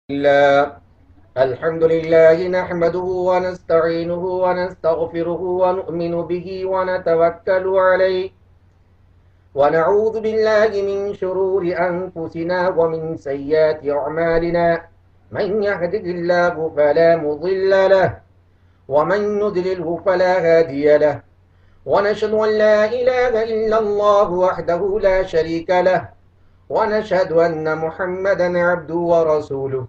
الحمد لله نحمده ونستعينه ونستغفره ونؤمن به ونتوكل عليه ونعوذ بالله من شرور أنفسنا ومن سيئات أعمالنا من يهده الله فلا مضل له ومن يضلله فلا هادي له ونشهد أن لا إله إلا الله وحده لا شريك له ونشهد أن محمدا عبده ورسوله.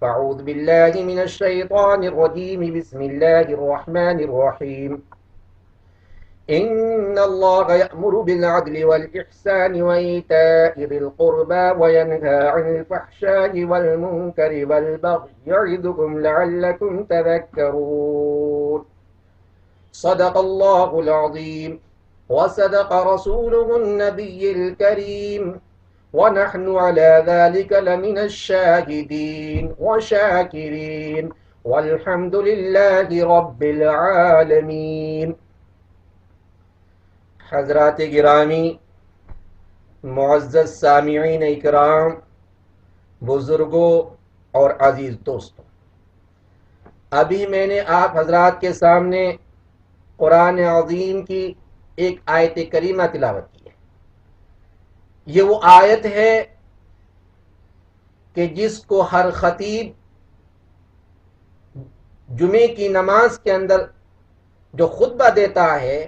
فاعوذ بالله من الشيطان الرجيم. بسم الله الرحمن الرحيم. إن الله يأمر بالعدل والإحسان وإيتاء ذي القربى وينهى عن الفحشاء والمنكر والبغي يعظكم لعلكم تذكرون. صدق الله العظيم وصدق رسوله النبي الكريم ونحن على ذلك لمن الشاهدين وشاكرين والحمد لله رب العالمين. حضرات گرامی، معزز سامعین اکرام، بزرگوں اور عزیز دوستوں، ابھی میں نے آپ حضرات کے سامنے قرآن عظیم کی ایک آیت کریمہ تلاوت کی ہے. یہ وہ آیت ہے کہ جس کو ہر خطیب جمعے کی نماز کے اندر جو خطبہ دیتا ہے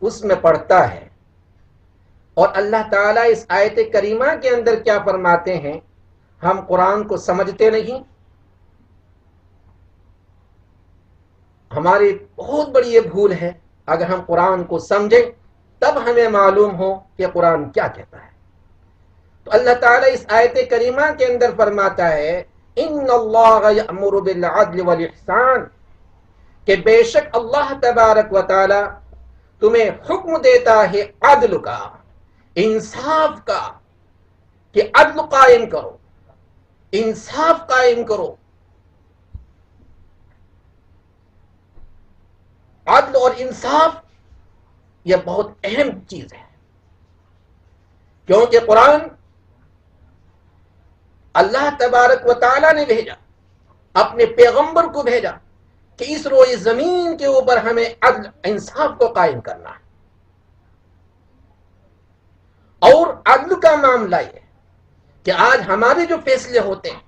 اس میں پڑھتا ہے. اور اللہ تعالیٰ اس آیت کریمہ کے اندر کیا فرماتے ہیں؟ ہم قرآن کو سمجھتے نہیں. ہماری بہت بڑی یہ بھول ہے. اگر ہم قرآن کو سمجھیں تب ہمیں معلوم ہو کہ قرآن کیا کہتا ہے. تو اللہ تعالیٰ اس آیت کریمہ کے اندر فرماتا ہے ان اللہ یأمر بالعدل والاحسان، کہ بے شک اللہ تبارک و تعالی تمہیں حکم دیتا ہے عدل کا، انصاف کا، کہ عدل قائم کرو، انصاف قائم کرو. عدل اور انصاف یہ بہت اہم چیز ہے، کیونکہ قرآن اللہ تبارک و تعالی نے بھیجا، اپنے پیغمبر کو بھیجا کہ اس روئے زمین کے اوپر ہمیں عدل انصاف کو قائم کرنا ہے. اور عدل کا معاملہ یہ ہے کہ آج ہمارے جو فیصلے ہوتے ہیں،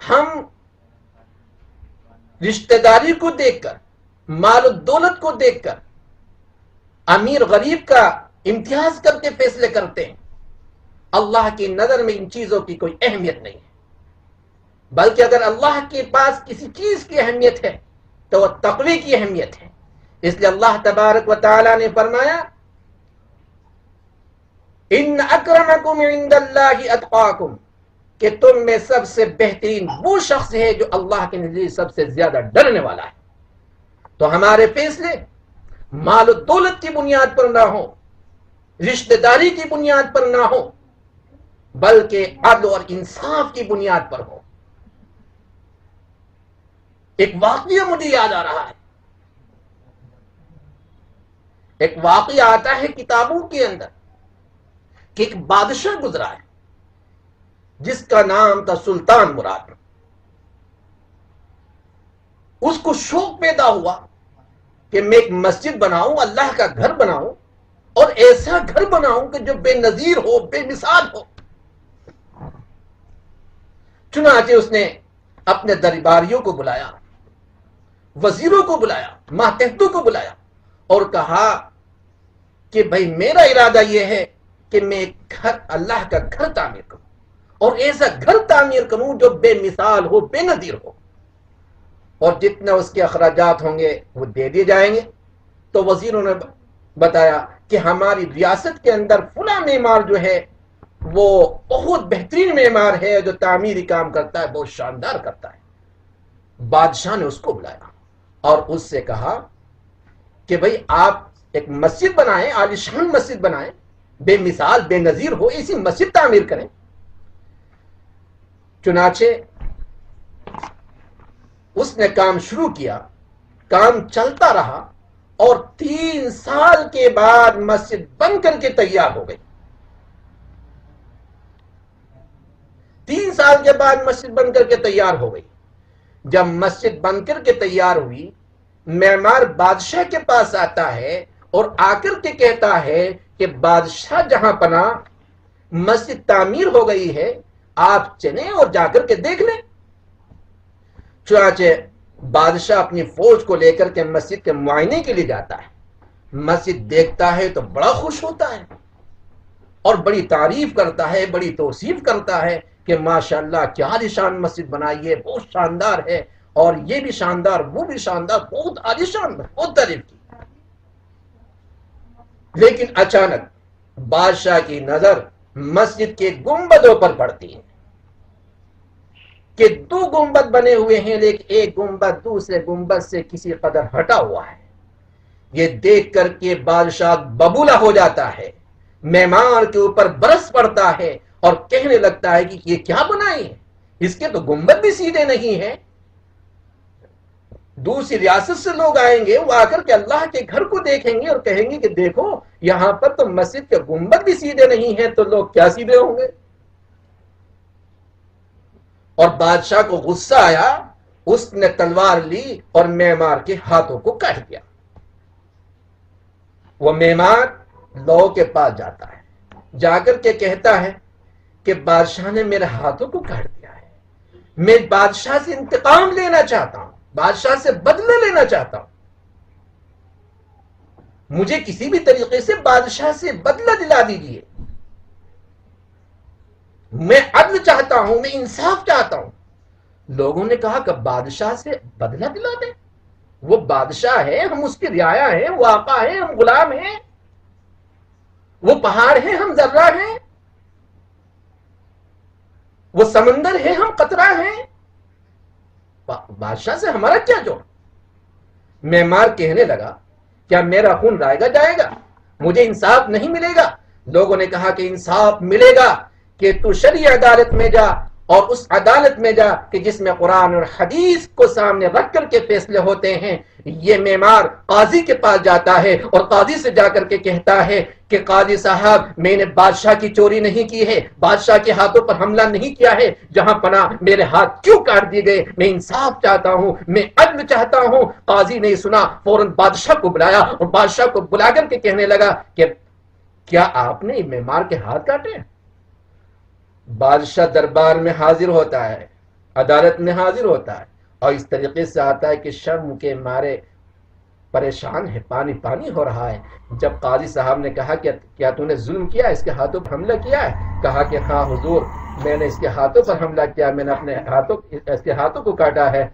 ہم رشتہ داری کو دیکھ کر، مال و دولت کو دیکھ کر، امیر غریب کا امتیاز کر کے فیصلے کرتے ہیں. اللہ کی نظر میں ان چیزوں کی کوئی اہمیت نہیں ہے، بلکہ اگر اللہ کے پاس کسی چیز کی اہمیت ہے تو وہ تقوی کی اہمیت ہے. اس لیے اللہ تبارک و تعالی نے فرمایا ان اکرمکم عند اللہ اتقاکم، کہ تم میں سب سے بہترین وہ شخص ہے جو اللہ کے نزدیک سب سے زیادہ ڈرنے والا ہے. تو ہمارے فیصلے مال و دولت کی بنیاد پر نہ ہو، رشتہ داری کی بنیاد پر نہ ہو، بلکہ عدل اور انصاف کی بنیاد پر ہو. ایک واقعہ مجھے یاد آ رہا ہے. ایک واقعہ آتا ہے کتابوں کے اندر کہ ایک بادشاہ گزرا ہے جس کا نام تھا سلطان مراد. اس کو شوق پیدا ہوا کہ میں ایک مسجد بناؤں، اللہ کا گھر بناؤں، اور ایسا گھر بناؤں کہ جو بے نظیر ہو، بے مثال ہو. چنانچہ اس نے اپنے درباریوں کو بلایا، وزیروں کو بلایا، ماتحتوں کو بلایا اور کہا کہ بھائی میرا ارادہ یہ ہے کہ میں ایک گھر، اللہ کا گھر تعمیر کروں، اور ایسا گھر تعمیر کروں جو بے مثال ہو، بے نظیر ہو، اور جتنا اس کے اخراجات ہوں گے وہ دے دیے جائیں گے. تو وزیروں نے بتایا کہ ہماری ریاست کے اندر فلاں معمار جو ہے وہ بہت بہترین معمار ہے، جو تعمیری کام کرتا ہے بہت شاندار کرتا ہے. بادشاہ نے اس کو بلایا اور اس سے کہا کہ بھئی آپ ایک مسجد بنائیں، عالیشان مسجد بنائیں، بے مثال بے نظیر ہو، ایسی مسجد تعمیر کریں. چنانچہ اس نے کام شروع کیا، کام چلتا رہا، اور 3 سال کے بعد مسجد بن کر کے تیار ہو گئی. سال کے بعد مسجد بن کر کے تیار ہو گئی. جب مسجد بن کر کے تیار ہوئی، معمار بادشاہ کے پاس آتا ہے اور آ کر کے کہتا ہے کہ بادشاہ جہاں پناہ مسجد تعمیر ہو گئی ہے، آپ چلیں اور جا کر کے دیکھ لیں. چنانچہ بادشاہ اپنی فوج کو لے کر کے مسجد کے معائنے کے لیے جاتا ہے. مسجد دیکھتا ہے تو بڑا خوش ہوتا ہے اور بڑی تعریف کرتا ہے، بڑی توصیف کرتا ہے کہ ماشاءاللہ کیا عالیشان مسجد بنائی ہے، بہت شاندار ہے، اور یہ بھی شاندار وہ بھی شاندار، بہت عالیشان، بہت تعریف کی. لیکن اچانک بادشاہ کی نظر مسجد کے گنبدوں پر پڑتی ہے کہ 2 گنبد بنے ہوئے ہیں، لیکن ایک گنبد دوسرے گنبد سے کسی قدر ہٹا ہوا ہے. یہ دیکھ کر کے بادشاہ ببولا ہو جاتا ہے، معمار کے اوپر برس پڑتا ہے اور کہنے لگتا ہے کہ یہ کیا بنائی ہے، اس کے تو گنبد بھی سیدھے نہیں ہیں. دوسری ریاست سے لوگ آئیں گے، وہ آ کر کے اللہ کے گھر کو دیکھیں گے اور کہیں گے کہ دیکھو یہاں پر تو مسجد کے گنبد بھی سیدھے نہیں ہیں، تو لوگ کیا سیدھے ہوں گے. اور بادشاہ کو غصہ آیا، اس نے تلوار لی اور معمار کے ہاتھوں کو کاٹ دیا. وہ معمار لو کے پاس جاتا ہے، جا کر کے کہتا ہے کہ بادشاہ نے میرے ہاتھوں کو کاٹ دیا ہے، میں بادشاہ سے انتقام لینا چاہتا ہوں، بادشاہ سے بدلہ لینا چاہتا ہوں، مجھے کسی بھی طریقے سے بادشاہ سے بدلہ دلا دیجیے، میں عدل چاہتا ہوں، میں انصاف چاہتا ہوں. لوگوں نے کہا کہ بادشاہ سے بدلہ دلا دیں، وہ بادشاہ ہے، ہم اس کی رعایا ہیں، وہ آقا ہیں، ہم غلام ہیں، وہ پہاڑ ہیں، ہم ذرہ ہیں، وہ سمندر ہے، ہم قطرہ ہیں، بادشاہ سے ہمارا کیا جوڑ. معمار کہنے لگا کیا میرا خون رائے گا جائے گا، مجھے انصاف نہیں ملے گا. لوگوں نے کہا کہ انصاف ملے گا کہ تو شرعی عدالت میں جا، اور اس عدالت میں جا کہ جس میں قرآن اور حدیث کو سامنے رکھ کر کے فیصلے ہوتے ہیں. یہ معمار قاضی کے پاس جاتا ہے اور قاضی سے جا کر کے کہتا ہے کہ قاضی صاحب میں نے بادشاہ کی چوری نہیں کی ہے، بادشاہ کے ہاتھوں پر حملہ نہیں کیا ہے، جہاں پناہ میرے ہاتھ کیوں کاٹ دیے گئے، میں انصاف چاہتا ہوں، میں عدل چاہتا ہوں. قاضی نے سنا، فوراً بادشاہ کو بلایا اور بادشاہ کو بلا کر کے کہنے لگا کہ کیا آپ نے معمار کے ہاتھ کاٹے؟ بادشاہ دربار میں حاضر ہوتا ہے، عدالت میں حاضر ہوتا ہے اور اس طریقے سے آتا ہے کہ شرم کے مارے پریشان ہے، پانی پانی ہو رہا ہے. جب قاضی صاحب نے کہا کہ کیا تو نے ظلم کیا، اس کے ہاتھوں پر حملہ کیا ہے؟ کہا کہ ہاں حضور، میں نے اس کے ہاتھوں پر حملہ کیا، میں نے اپنے اس کے ہاتھوں کو کاٹا ہے.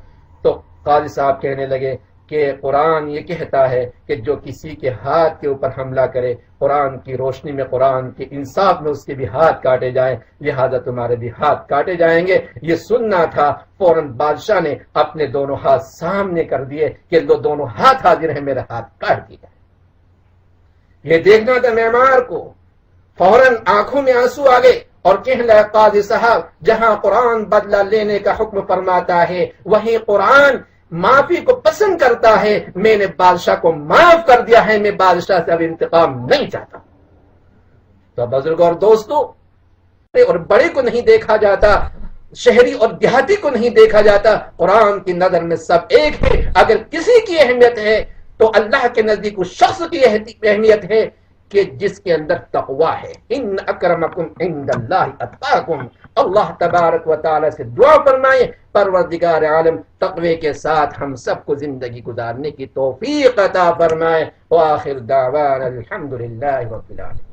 تو قاضی صاحب کہنے لگے کہ قرآن یہ کہتا ہے کہ جو کسی کے ہاتھ کے اوپر حملہ کرے، قرآن کی روشنی میں، قرآن کے انصاف میں اس کے بھی ہاتھ کاٹے جائیں، لہذا تمہارے بھی ہاتھ کاٹے جائیں گے. یہ سننا تھا. فوراً بادشاہ نے اپنے دونوں ہاتھ سامنے کر دیے کہ لو دونوں ہاتھ حاضر ہیں، میرا ہاتھ کاٹ دیا. یہ دیکھنا تھا معمار کو. فوراً آنکھوں میں آنسو آ گئے اور کہنے لگا قاضی صاحب، جہاں قرآن بدلہ لینے کا حکم فرماتا ہے وہیں قرآن معافی کو پسند کرتا ہے. میں نے بادشاہ کو معاف کر دیا ہے، میں بادشاہ سے اب انتقام نہیں چاہتا. تو بزرگ اور دوستو، اور بڑے کو نہیں دیکھا جاتا، شہری اور دیہاتی کو نہیں دیکھا جاتا، قرآن کی نظر میں سب ایک ہے. اگر کسی کی اہمیت ہے تو اللہ کے نزدیک اس شخص کی اہمیت ہے کہ جس کے اندر تقوی ہے. ان اکرمکم عند اللہ اتقاکم. اللہ تبارک و تعالی سے دعا فرمائے پروردگار عالم تقوی کے ساتھ ہم سب کو زندگی گزارنے کی توفیق عطا فرمائے. وآخر دعوانا الحمدللہ رب العالمین.